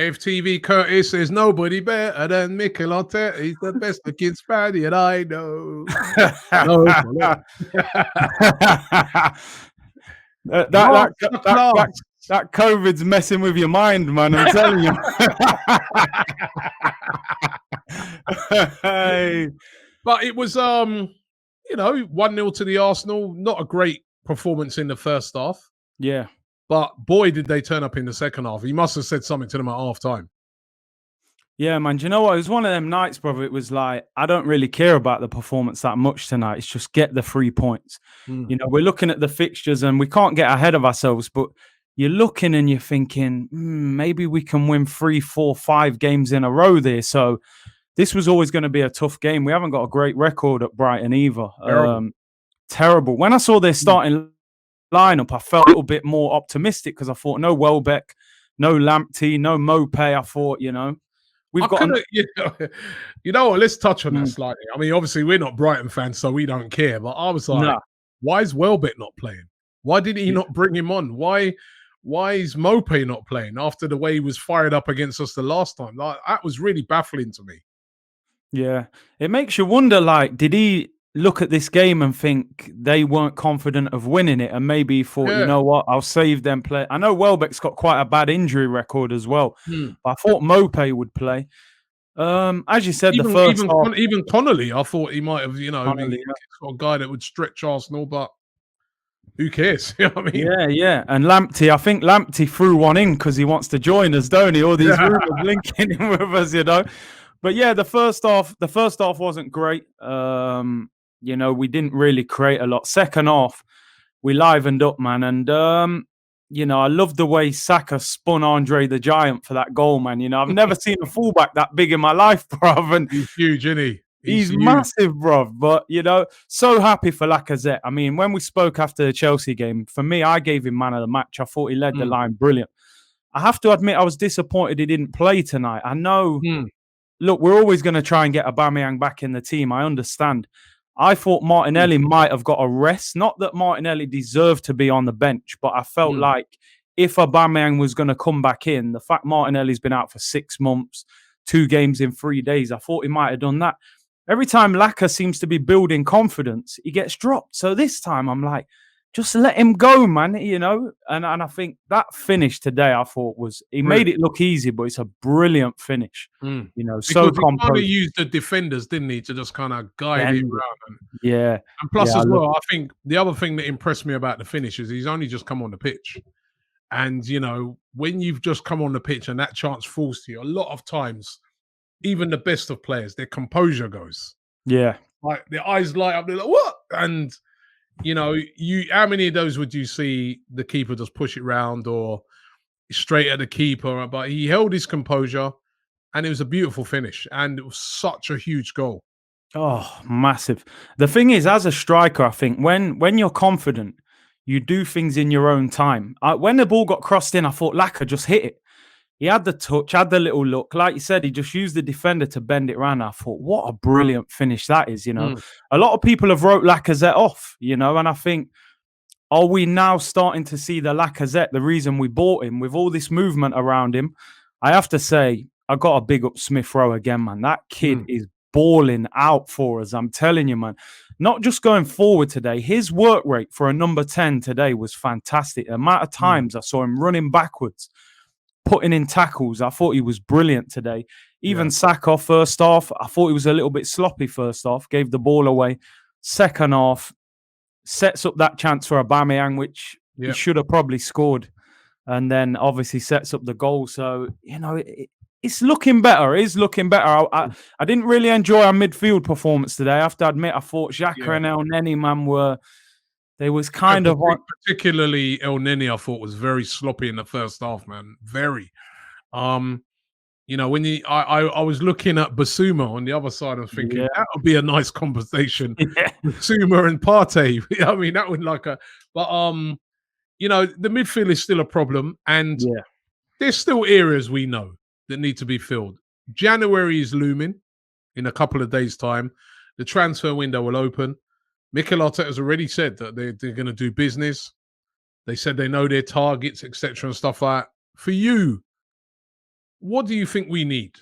AFTV Curtis, there's nobody better than Mikel Arteta. He's the best looking Spaniard I know. No, that COVID's messing with your mind, man. I'm telling you. Hey. But it was 1-0 to the Arsenal. Not a great performance in the first half. Yeah. But boy, did they turn up in the second half. He must have said something to them at half time. Yeah, man. Do you know what? It was one of them nights, brother. It was like, I don't really care about the performance that much tonight. It's just get the 3 points. We're looking at the fixtures and we can't get ahead of ourselves, but you're looking and you're thinking, maybe we can win 3, 4, 5 games in a row there. So this was always going to be a tough game. We haven't got a great record at Brighton either. Terrible. When I saw their starting lineup, I felt a little bit more optimistic because I thought no Welbeck, no Lamptey, no Mopé. I thought, we've got. What? Let's touch on that slightly. I mean, obviously we're not Brighton fans, so we don't care. But I was like, why is Welbeck not playing? Why did he not bring him on? Why is Mopé not playing after the way he was fired up against us the last time? Like, that was really baffling to me. Yeah, it makes you wonder. Like, did he look at this game and think they weren't confident of winning it, and maybe thought, you know what, I'll save them play. I know Welbeck's got quite a bad injury record as well, but I thought Mopé would play. As you said, the first half, even Connolly, I thought he might have, a guy that would stretch Arsenal, but who cares? You know what I mean? Yeah. And Lamptey, I think Lamptey threw one in because he wants to join us, don't he? All these rumors linking him with us, But yeah, the first half wasn't great. We didn't really create a lot. Second half, we livened up, man. And, I love the way Saka spun Andre the Giant for that goal, man. I've never seen a fullback that big in my life, bruv. And he's huge, isn't he? He's massive, bruv. But, so happy for Lacazette. I mean, when we spoke after the Chelsea game, for me, I gave him man of the match. I thought he led the line brilliant. I have to admit, I was disappointed he didn't play tonight. I know... Look, we're always going to try and get Aubameyang back in the team. I understand. I thought Martinelli might have got a rest. Not that Martinelli deserved to be on the bench, but I felt like if Aubameyang was going to come back in, the fact Martinelli's been out for 6 months, 2 games in 3 days, I thought he might have done that. Every time Laka seems to be building confidence, he gets dropped. So this time I'm like, just let him go, man, And I think that finish today, I thought he made it look easy, but it's a brilliant finish. So composed. He kind of used the defenders, didn't he, to just kind of guide him around. And plus as well, I think the other thing that impressed me about the finish is he's only just come on the pitch. And, when you've just come on the pitch and that chance falls to you, a lot of times, even the best of players, their composure goes. Yeah. Like their eyes light up, they're like, what? And... how many of those would you see the keeper just push it round or straight at the keeper? But he held his composure and it was a beautiful finish and it was such a huge goal. Oh, massive. The thing is, as a striker, I think when you're confident, you do things in your own time. When the ball got crossed in, I thought Laka just hit it. He had the touch, had the little look. Like you said, he just used the defender to bend it around. I thought, what a brilliant finish that is, A lot of people have wrote Lacazette off, and I think, are we now starting to see the Lacazette, the reason we bought him, with all this movement around him? I have to say, I got a big up Smith Rowe again, man. That kid is balling out for us. I'm telling you, man. Not just going forward today. His work rate for a number 10 today was fantastic. The amount of times I saw him running backwards, putting in tackles. I thought he was brilliant today. Even Saka first half, I thought he was a little bit sloppy first half, gave the ball away. Second half, sets up that chance for Aubameyang, which he should have probably scored. And then obviously sets up the goal. So, it's looking better. It is looking better. I didn't really enjoy our midfield performance today. I have to admit, I thought Xhaka and El Neni, man, they was kind of... Particularly El Neni, I thought was very sloppy in the first half, man. Very. When I was looking at Basuma on the other side, I was thinking that would be a nice conversation. Basuma and Partey. I mean, that would but the midfield is still a problem, and there's still areas we know that need to be filled. January is looming in a couple of days' time. The transfer window will open. Mikel Arteta has already said that they're going to do business. They said they know their targets, etc., and stuff like that. For you, what do you think we need?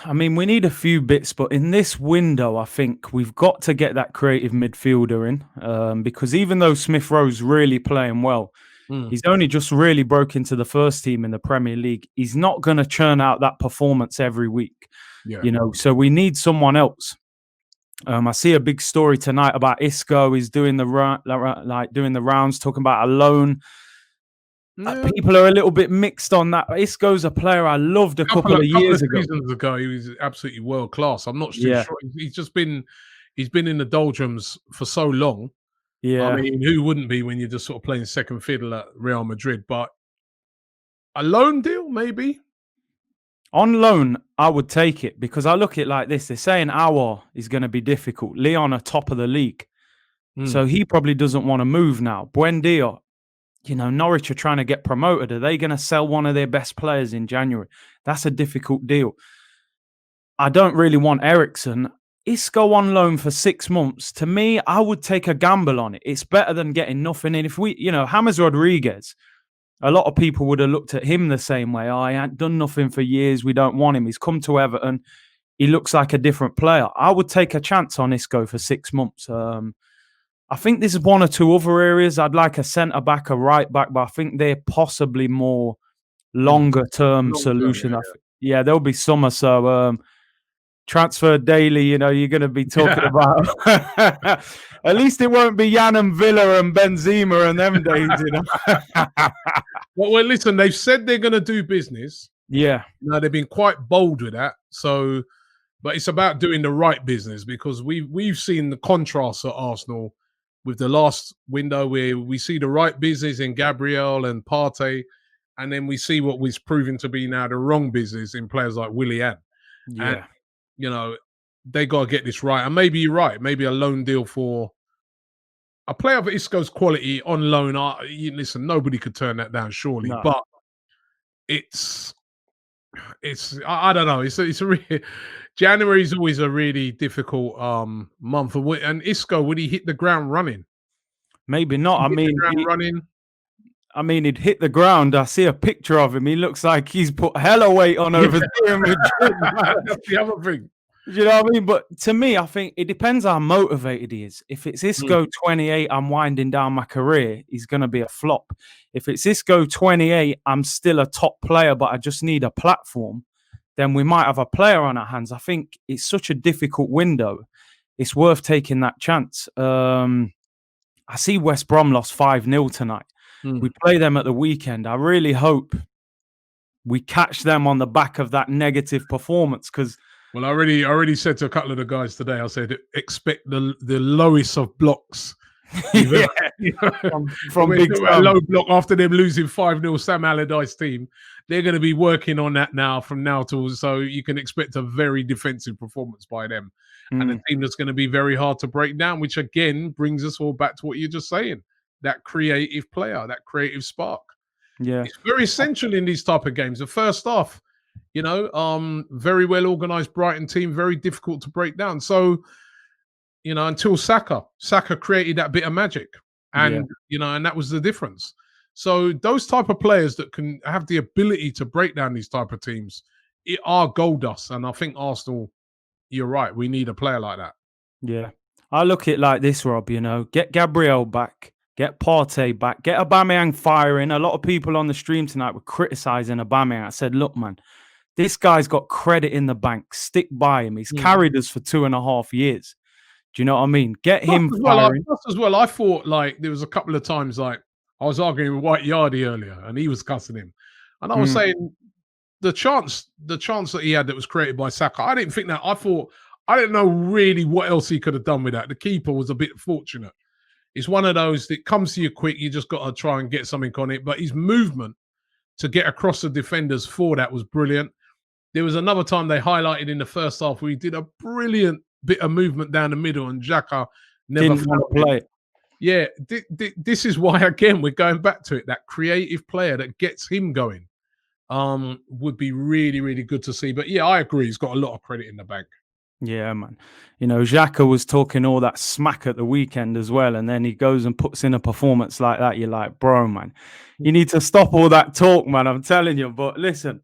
I mean, we need a few bits, but in this window, I think we've got to get that creative midfielder in, because even though Smith Rowe's really playing well, he's only just really broke into the first team in the Premier League. He's not going to churn out that performance every week, you know. So we need someone else. I see a big story tonight about Isco. He's doing doing the rounds, talking about a loan. People are a little bit mixed on that. Isco's a player I loved a couple of years ago. Seasons ago, he was absolutely world class. I'm not too sure. He's been in the doldrums for so long. Yeah, I mean, who wouldn't be when you're just sort of playing second fiddle at Real Madrid? But a loan deal, maybe. On loan, I would take it because I look at it like this. They're saying Aouar is going to be difficult. Leon are top of the league. So he probably doesn't want to move now. Buendia, you know, Norwich are trying to get promoted. Are they going to sell one of their best players in January? That's a difficult deal. I don't really want Ericsson. Isco on loan for 6 months. To me, I would take a gamble on it. It's better than getting nothing. And if we, you know, James Rodriguez, a lot of people would have looked at him the same way. Oh, he ain't done nothing for years. We don't want him. He's come to Everton. He looks like a different player. I would take a chance on Isco for 6 months. I think there's one or two other areas. I'd like a centre-back, a right-back, but I think they're possibly more longer-term solution. Yeah, there'll be summer. So transfer daily, you know, you're going to be talking about. At least it won't be Jan and Villa and Benzema and them days, you know. Well, listen, they've said they're going to do business. Yeah. Now, they've been quite bold with that. So, but it's about doing the right business because we've seen the contrast at Arsenal with the last window where we see the right business in Gabriel and Partey, and then we see what was proven to be now the wrong business in players like Willian. Yeah. And, you know, they got to get this right. And maybe you're right. Maybe a loan deal for a player of Isco's quality on loan. Listen, nobody could turn that down, surely. No. But it's I don't know. It's a really, January is always a really difficult month. And Isco, would he hit the ground running? Maybe not. I mean, he'd hit the ground. I see a picture of him. He looks like he's put hella weight on over there in Madrid. That's the other thing. You know what I mean? But to me, I think it depends how motivated he is. If it's Isco 28, I'm winding down my career, he's going to be a flop. If it's Isco 28, I'm still a top player, but I just need a platform, then we might have a player on our hands. I think it's such a difficult window. It's worth taking that chance. I see West Brom lost 5-0 tonight. We play them at the weekend. I really hope we catch them on the back of that negative performance because... Well, I already said to a couple of the guys today, I said, expect the lowest of blocks. Yeah, from Big a low block after them losing 5-0 Sam Allardyce team. They're going to be working on that now from now till, so you can expect a very defensive performance by them. And a team that's going to be very hard to break down, which again brings us all back to what you're just saying. That creative player, that creative spark. Yeah. It's very essential in these type of games. The first half, you know, very well organized Brighton team, very difficult to break down. So, you know, until Saka created that bit of magic, and you know, and that was the difference. So those type of players that can have the ability to break down these type of teams, it are gold dust. And I think Arsenal, you're right, we need a player like that. Yeah, I look at it like this, Rob. You know, get Gabriel back, get Partey back, get Aubameyang firing. A lot of people on the stream tonight were criticizing Aubameyang. I said, look, man, this guy's got credit in the bank. Stick by him. He's carried us for 2.5 years. Do you know what I mean? Get him firing. As well, I thought like there was a couple of times like I was arguing with White Yardie earlier, and he was cussing him, and I was saying the chance that he had that was created by Saka. I didn't think that. I thought I didn't know really what else he could have done with that. The keeper was a bit fortunate. It's one of those that comes to you quick. You just got to try and get something on it. But his movement to get across the defenders for that was brilliant. There was another time they highlighted in the first half where he did a brilliant bit of movement down the middle, and Xhaka never didn't want to play. Yeah, this is why, again, we're going back to it. That creative player that gets him going would be really, really good to see. But yeah, I agree. He's got a lot of credit in the bank. Yeah, man. You know, Xhaka was talking all that smack at the weekend as well, and then he goes and puts in a performance like that. You're like, bro, man, you need to stop all that talk, man. I'm telling you. But listen,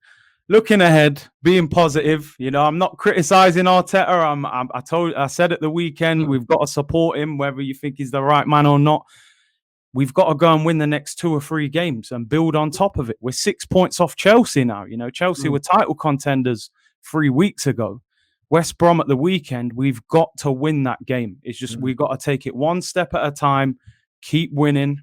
looking ahead, being positive. You know, I'm not criticizing Arteta. I said at the weekend, we've got to support him, whether you think he's the right man or not. We've got to go and win the next 2 or 3 games and build on top of it. We're 6 points off Chelsea now. You know, Chelsea were title contenders 3 weeks ago. West Brom at the weekend, we've got to win that game. It's just we've got to take it one step at a time, keep winning.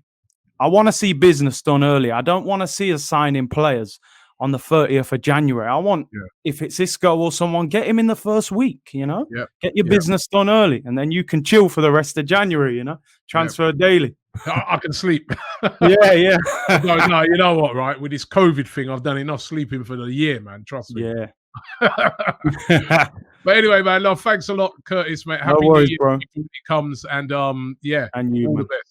I want to see business done early. I don't want to see us signing players on the 30th of January. I want, if it's Isco or someone, get him in the first week, you know? Get your business done early, and then you can chill for the rest of January, you know? Transfer daily. I can sleep. Yeah. No, you know what, right? With this COVID thing, I've done enough sleeping for the year, man. Trust me. Yeah. But anyway, man, thanks a lot, Curtis, mate. Happy no worries, New Year bro. when it comes, and and you, all man. the best.